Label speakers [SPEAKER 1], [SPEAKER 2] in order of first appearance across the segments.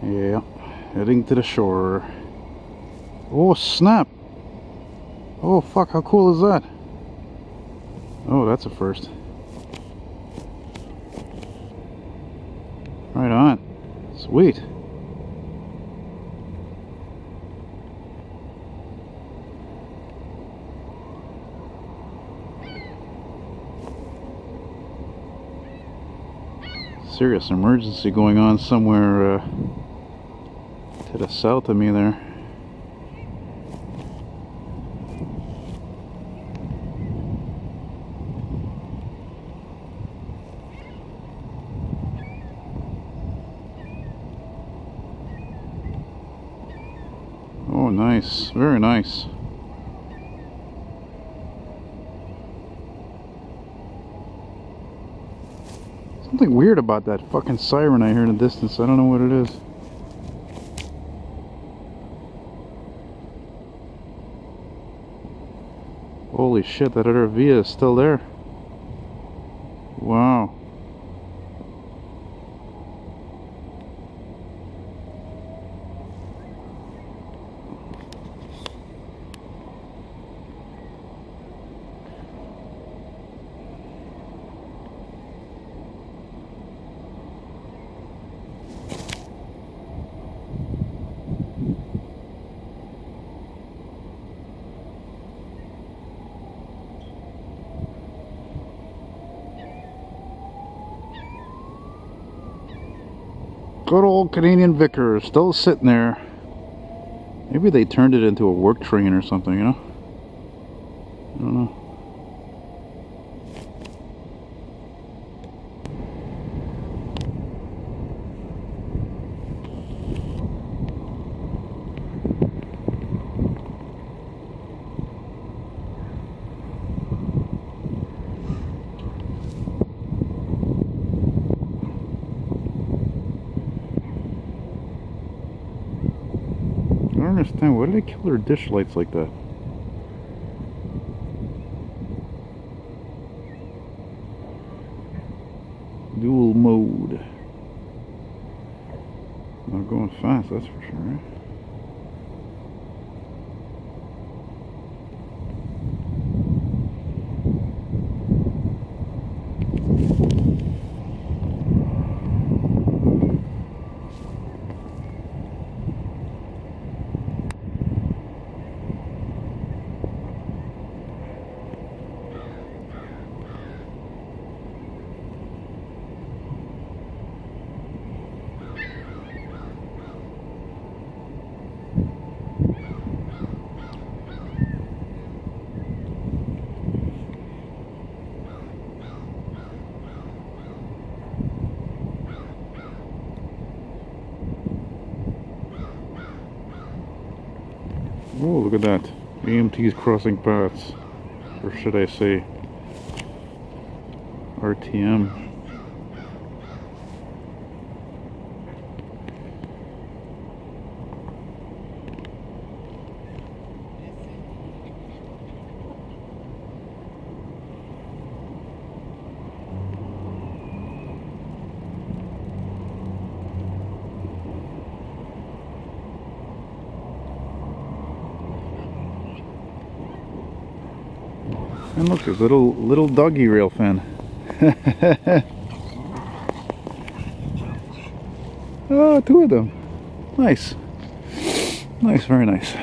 [SPEAKER 1] Yeah, heading to the shore. Oh snap! Oh fuck, how cool is that? Oh, that's a first. Right on. Sweet. Serious emergency going on somewhere to the south of me there. Oh, nice. Very nice. Something weird about that fucking siren I hear in the distance. I don't know what it is. Holy shit, that other Via is still there. Wow. Good old Canadian Vickers, still sitting there. Maybe they turned it into a work train or something, you know? I don't know. I don't understand. Why did they kill their dish lights like that? Dual mode. Not going fast, that's for sure. Right? Oh, look at that. AMT's crossing paths. Or should I say RTM. And look, there's little doggy rail fan. Oh, two of them. Nice. Nice, very nice.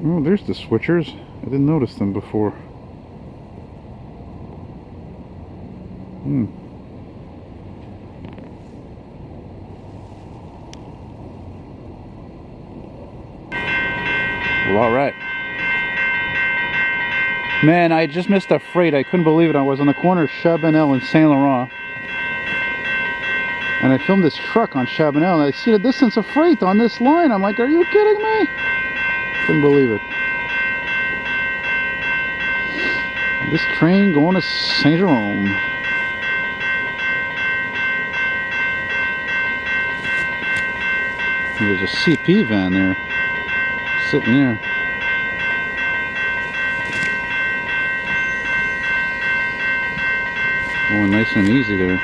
[SPEAKER 1] Oh, there's the switchers. I didn't notice them before. Well, alright. Man, I just missed a freight. I couldn't believe it. I was on the corner of Chabanel and Saint Laurent. And I filmed this truck on Chabanel, and I see the distance of freight on this line. I'm like, are you kidding me? Couldn't believe it. This train going to Saint Jerome. There's a CP van there, sitting there. Going nice and easy there.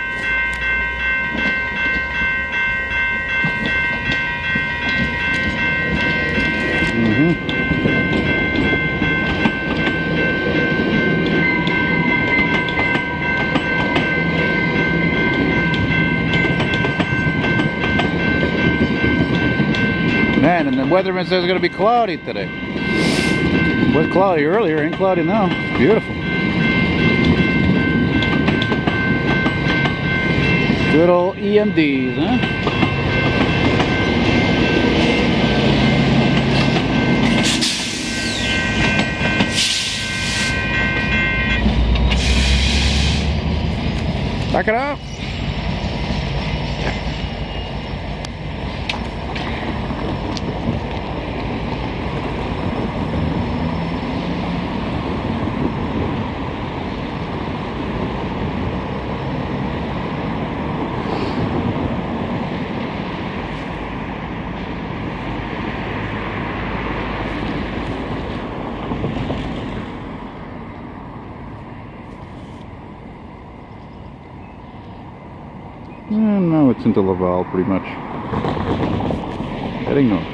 [SPEAKER 1] Man, and the weatherman says it's going to be cloudy today. It was cloudy earlier, ain't cloudy now. Beautiful. Good old N.D.Gs, huh? Back it up. And now it's into Laval pretty much. Heading north.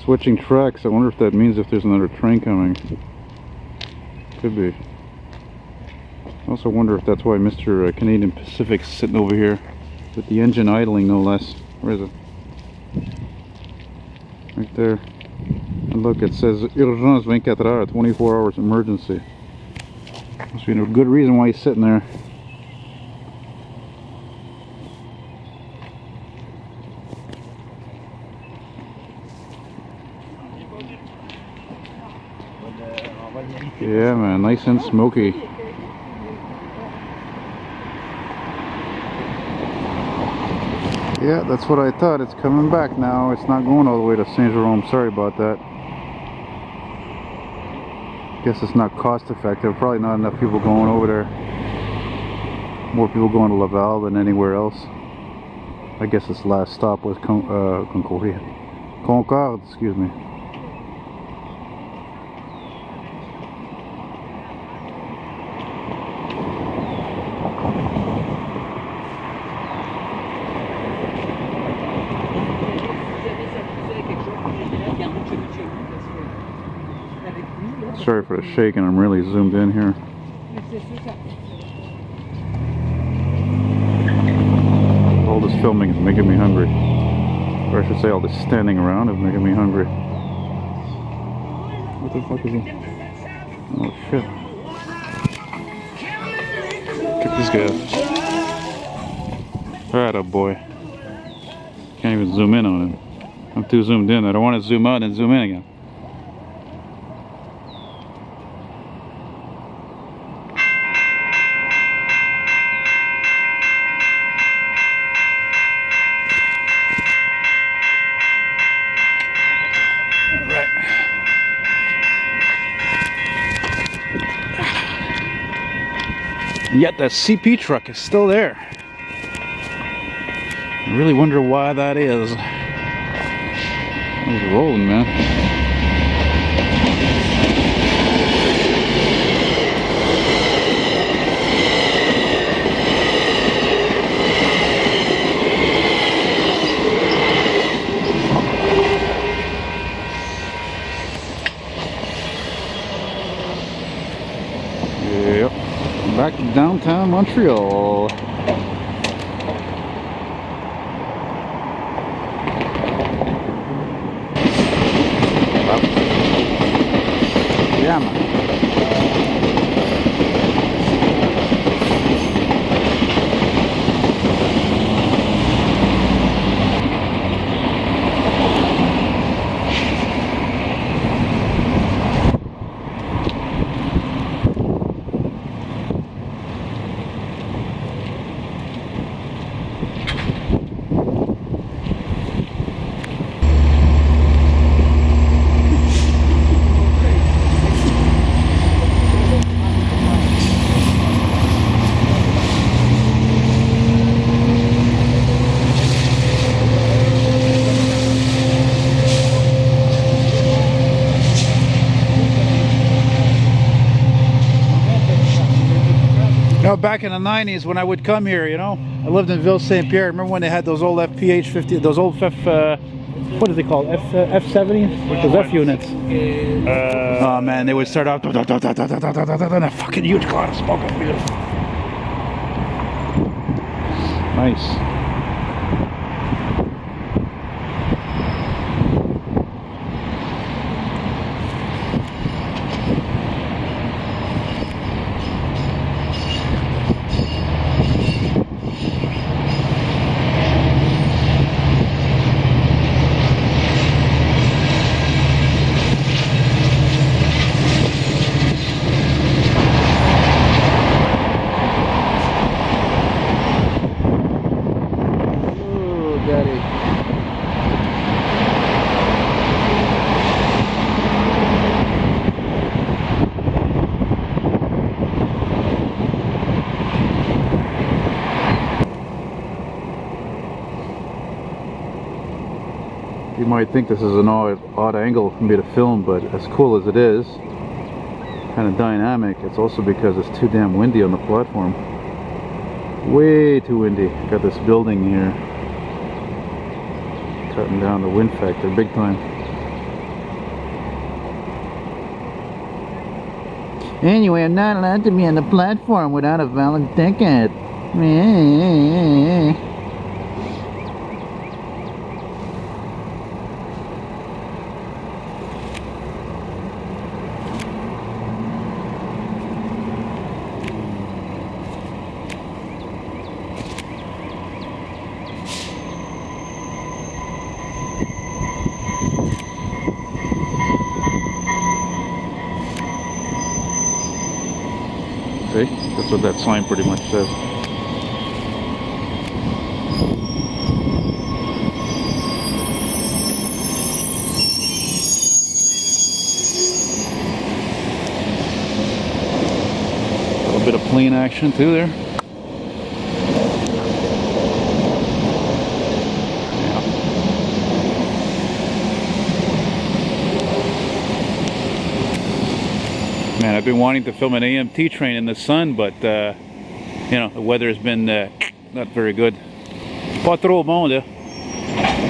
[SPEAKER 1] Switching tracks, I wonder if that means if there's another train coming. Could be. I also wonder if that's why Mr. Canadian Pacific's sitting over here with the engine idling, no less. Where is it? Right there. And look, it says Urgence 24 hours, 24 hours emergency. Must be a good reason why he's sitting there. Yeah, man, nice and smoky. Yeah, that's what I thought. It's coming back now. It's not going all the way to Saint Jerome. Sorry about that. Guess it's not cost effective. Probably not enough people going over there. More people going to Laval than anywhere else. I guess its last stop was Concorde, excuse me. Sorry for the shaking, I'm really zoomed in here. All this filming is making me hungry. Or I should say all this standing around is making me hungry. What the fuck is he? Oh shit. Kick this guy out. Alright, oh boy. Can't even zoom in on him. I'm too zoomed in. I don't want to zoom out and zoom in again. And yet that CP truck is still there. I really wonder why that is. He's rolling, man. Yep. Back to downtown Montreal. Yeah, man. know, back in the 90s when I would come here, you know, I lived in Ville Saint Pierre. Remember when they had those old FPH 50, those old what do they call F70s? Those F units. Oh man, they would start out a fucking huge cloud of smoke. Nice. You might think this is an odd angle for me to film, but as cool as it is, kind of dynamic, it's also because it's too damn windy on the platform. Way too windy. Got this building here cutting down the wind factor big time. Anyway, I'm not allowed to be on the platform without a valid ticket. See? That's what that sign pretty much says. A little bit of plane action too there. Man, I've been wanting to film an AMT train in the sun, but you know, the weather has been not very good. Pas trop bon, là.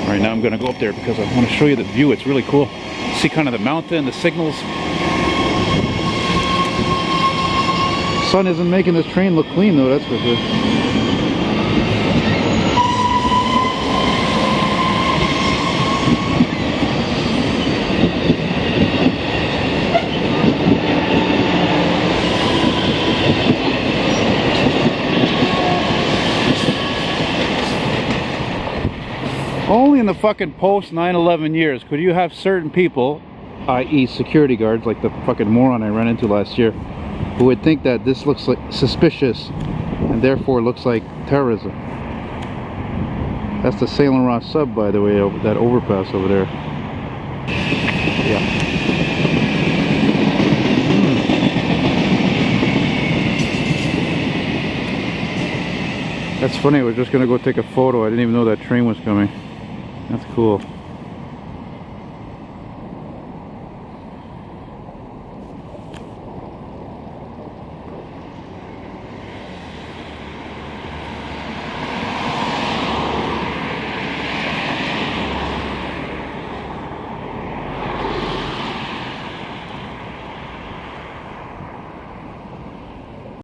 [SPEAKER 1] Right now I'm going to go up there because I want to show you the view. It's really cool. See kind of the mountain, the signals. The sun isn't making this train look clean though, that's for sure. Only in the fucking post 9/11 years could you have certain people, i.e. security guards, like the fucking moron I ran into last year, who would think that this looks like suspicious and therefore looks like terrorism. That's the Saint Laurent sub, by the way, that overpass over there. Yeah. That's funny, I was just gonna go take a photo. I didn't even know that train was coming. That's cool.